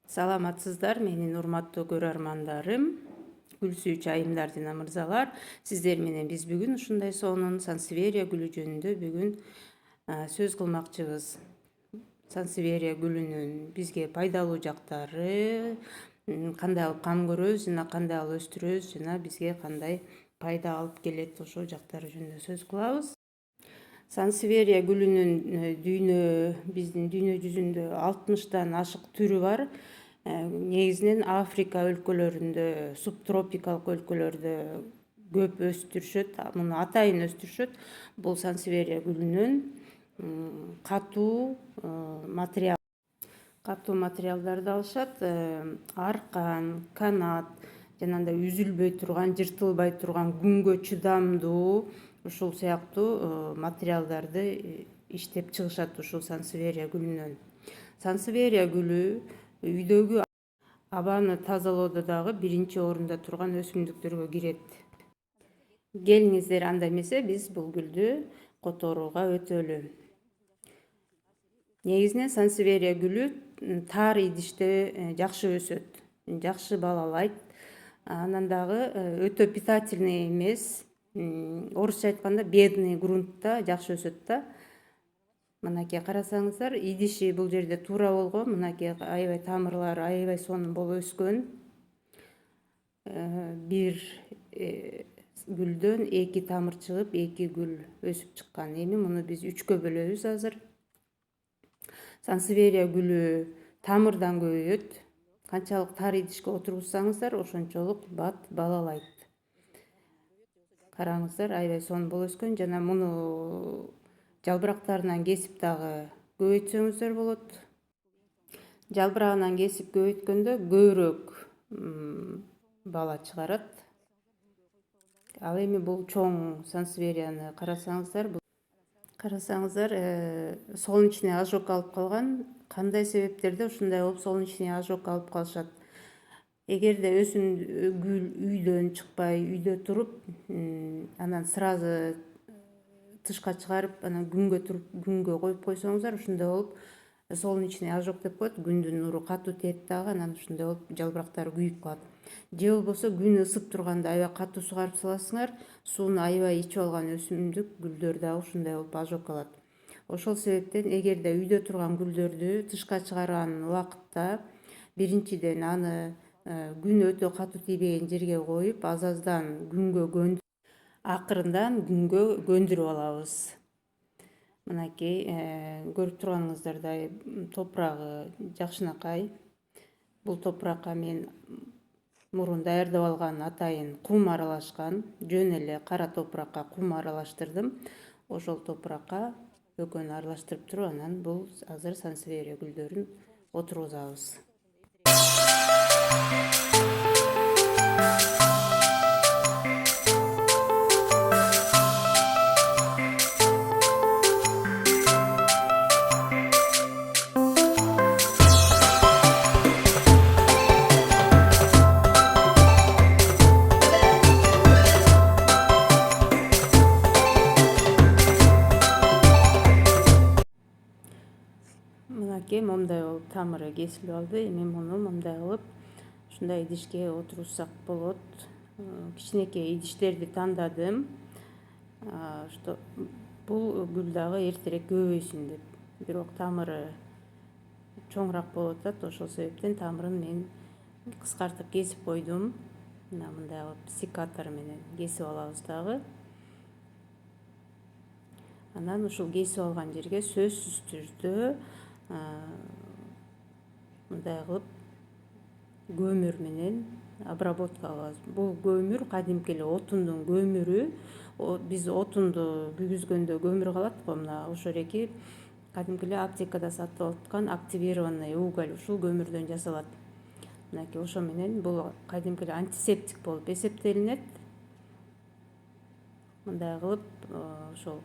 Саламатсыздар, менин урматтуу көрөрмандарым, гүл сүйүүчү айымдар жана мырзалар. Сиздер менен биз бүгүн ушундай сонун сансеверия гүлү жөнүндө бүгүн сөз кылмакчыбыз. Сансеверия гүлүнүн бизге пайдалуу жактары, кандай алып кам көрөбүз жана кандай алып өстүрөбүз жана бизге кандай пайда алып келет, ошол жактары жөнүндө сөз кылабыз. Сансеверия гүлүнүн биздин дүйнө жүзүндө 60 ашык түрү бар. Негизинен Африка өлкөлөрүндө, субтропикалык өлкөлөрдө көп өстүрүшөт, муну атайын өстүрүшөт. Бул сансеверия гүлүнөн катуу материалдарды алышат. Аркан, канат жана андай үзүлбөй турган, жыртылбай турган, күнгө чыдамдуу ушул сыяктуу материалдарды иштеп чыгышат ушул сансеверия гүлүнөн. Сансеверия гүлү үйдөгү абаны тазалоодо дагы биринчи орунда турган өсүмдүктөргө кирет. Келиңиздер, анда эмесе биз бул гүлдү которууга өтөлү. Негизинен сансеверия гүлү тар идиште жакшы өсөт, жакшы балалайт. Анан дагы өтө питательный эмес, орусча айтканда бедный грунтта жакшы өсөт да. Мынакей карасаңыздар, идиши бул жерде туура болгон, мынакей аябай тамырлары аябай сонун болуп өскөн. Бир гүлдөн 2 тамыр чыгып, 2 гүл өсүп чыккан. Эми муну биз 3кө бөлөбүз азыр. Сансеверия гүлү тамырдан көбөйөт. Канчалык тар идишке отургузсаңыздар, ошончолук бат балалайт. Караңыздар, аябай сонун болуп өскөн жана муну жалбырактарынан кесип дагы көбөйтсөңүздөр болот. Жалбырагынан кесип көбөйткөндө көбүрөөк бала чыгарат. Ал эми бул чоң сансеверияны карасаңыздар, солнечный ожог алып калган. Кандай себептерде ушундай болуп солнечный ожог алып калышат? Эгерде гүл үйдөн чыкпай, үйдө туруп, анан сразу тышка чыгарып, анан күнгө коюп койсоңуздар, ушундай болуп солнечный ожог деп коет. Күндүн нуру катуу тиет дагы, анан ушундай болуп жалбырактары күйүп калат. Же болбосо күн ысып турганда аябай катуу сугарып саласыңар, сууну аябай ичип алган өсүмдүк гүлдөр дагы ушундай болуп ожог алат. Ошол себептен эгерде үйдө турган гүлдөрдү тышка чыгарган убакытта биринчиден аны күн өтө катуу тийбеген жерге коюп, азаздан күнгө акырындан күнгө көндүрүп алабыз. Мынакей көрүп турганыңыздардай топурагы жакшынакай. Бул топуракка мен мурун даярдап алган атайын кум аралашкан. Жөн эле кара топуракка кум аралаштырдым. Ошол топуракка экөөнү аралаштырып туруп, анан бул азыр сансеверия гүлдөрүн отургузабыз. Мынакей момундай болуп тамыры кесилип алды. Эми муну момундай кылып ушундай идишке отургузсак болот. Кичинекей идиштерди тандадым. Бул гүл дагы эртерээк көбөйсүн деп. Бирок тамыры чоңураак болуп атат. Ошол себептен тамырын мен кыскартып кесип койдум. Мына мындай кылып секатор менен кесип алабыз дагы. Анан ушул кесип алган жерге сөзсүз түрдө мындай кылып көмүр менен обработка кылабыз. Бул көмүр кадимки эле отундун көмүрү. Биз отунду күйгүзгөндө көмүр калат го, мына ошол эки кадимки эле аптекада сатылып аткан активированный уголь, ушул көмүрдөн жасалат. Мынакей ошо менен бул кадимки эле антисептик болуп эсептелинет. Мындай кылып ошол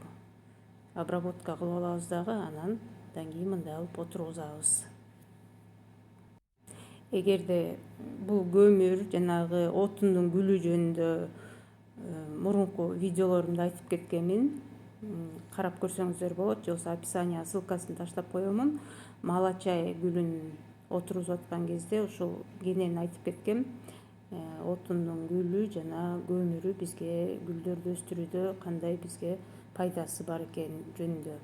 обработка кылып алабыз дагы, анан кийин мындай кылып отургузабыз. Эгерде бул көмүр жанагы отундун гүлү жөнүндө мурунку видеолорумда айтып кеткенмин. Карап көрсөңүздөр болот, же болбосо описанияга ссылкасын таштап коемун. Мала чай гүлүн отургузуп аткан кезде ушул кенени айтып кеткем. Отундун гүлү жана көмүрү бизге гүлдөрдү өстүрүүдө кандай бизге пайдасы бар экени жөнүндө.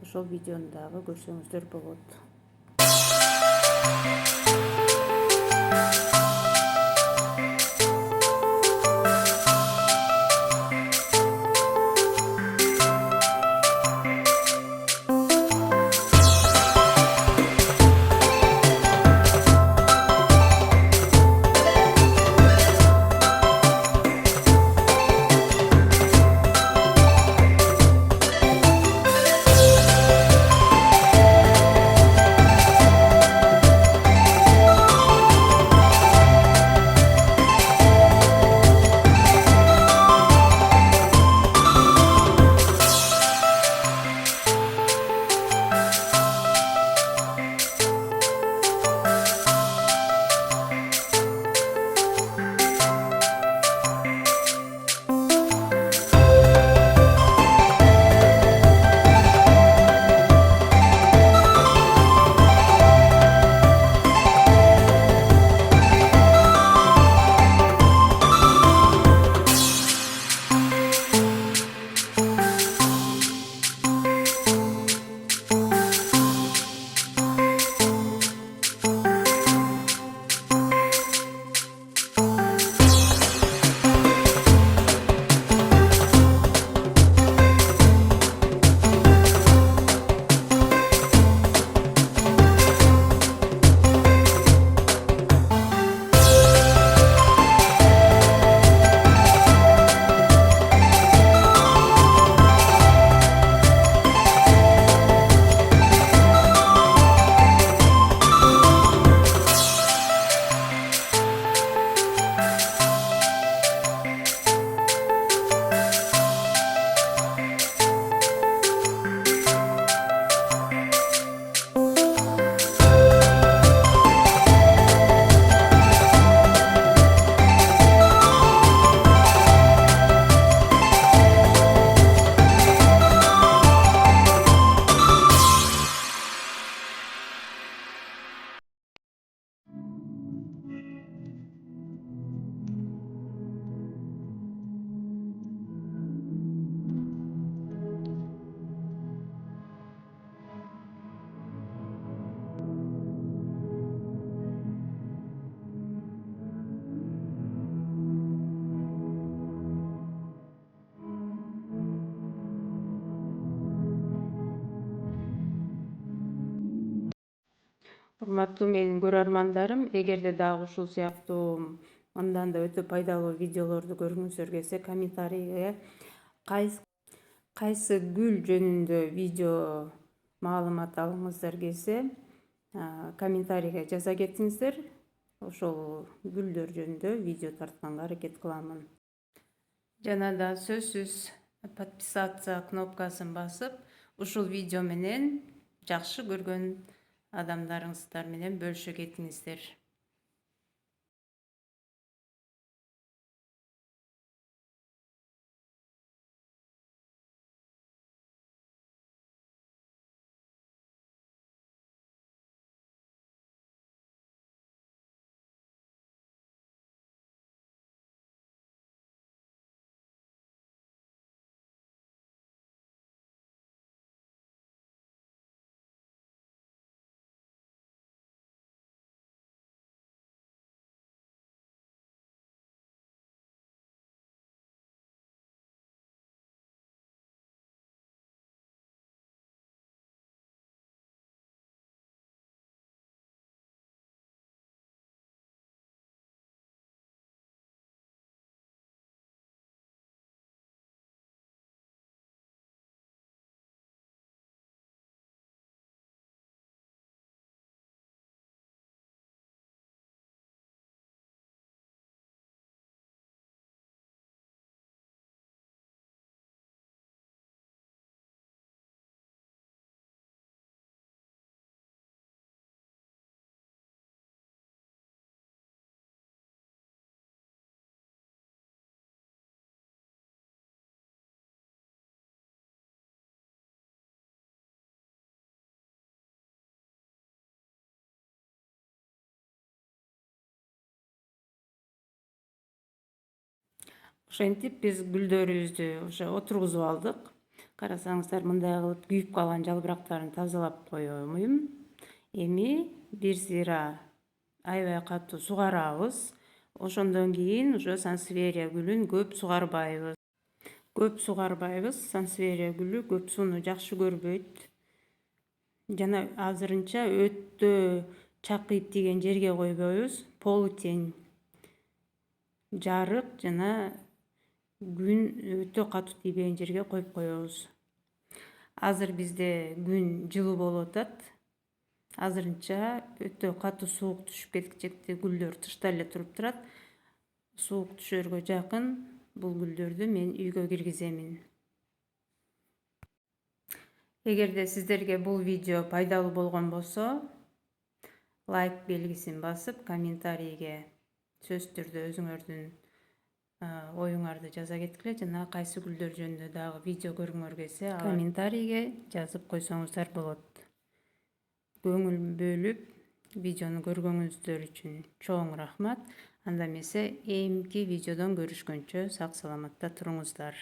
Ошол видеону дагы көрсөңүздөр болот. Урматтуу менин көрөрмандарым, эгерде дагы ушул сыяктуу мындан да өтө пайдалуу видеолорду көргүңүздөр келсе, комментарийге кайсы гүл жөнүндө видео маалымат алгыңыздар келсе, комментарийге жаза кетиңиздер. Ошол гүлдөр жөнүндө видео тартканга аракет кыламын. Жана да сөзсүз подписаться кнопкасын басып, ушул видео менен жакшы көргөн адамдарыңыздар менен бөлүшө кетиңиздер. Ошентип биз гүлдөрүбүздү ошо отургузуп алдык. Карасаңыздар, мындай кылып күйүп калган жалбырактарын тазалап коёмун. Эми бир сыйра аябай катуу сугарабыз. Ошондон кийин ошо сансеверия гүлүн көп сугарбайбыз. Сансеверия гүлү көп сууну жакшы көрбөйт. Жана азырынча өтө чакыйып тийген жерге койбойбуз. Полутень, жарык жана күн өтө катуу тийбеген жерге коюп коебуз. Азыр бизде күн жылуу болуп атат. Азырынча өтө катуу суук түшүп кеткичекти гүлдөр тышта эле туруп турат. Суук түшөргө жакын бул гүлдөрдү мен үйгө киргиземин. Эгерде сиздерге бул видео пайдалуу болгон болсо, лайк белгисин басып, комментарийге сөзсүз түрдө өзүңөрдүн оюңарды жаза кеткиле, жана кайсы гүлдөр жөнүндө дагы видео көргүңөр келсе, комментарийге жазып койсоңуздар болот. Көңүл бөлүп видеону көргөнүңүздөр үчүн чоң рахмат. Анда эмесе эмки видеодон көрүшкөнчө сак саламатта туруңуздар.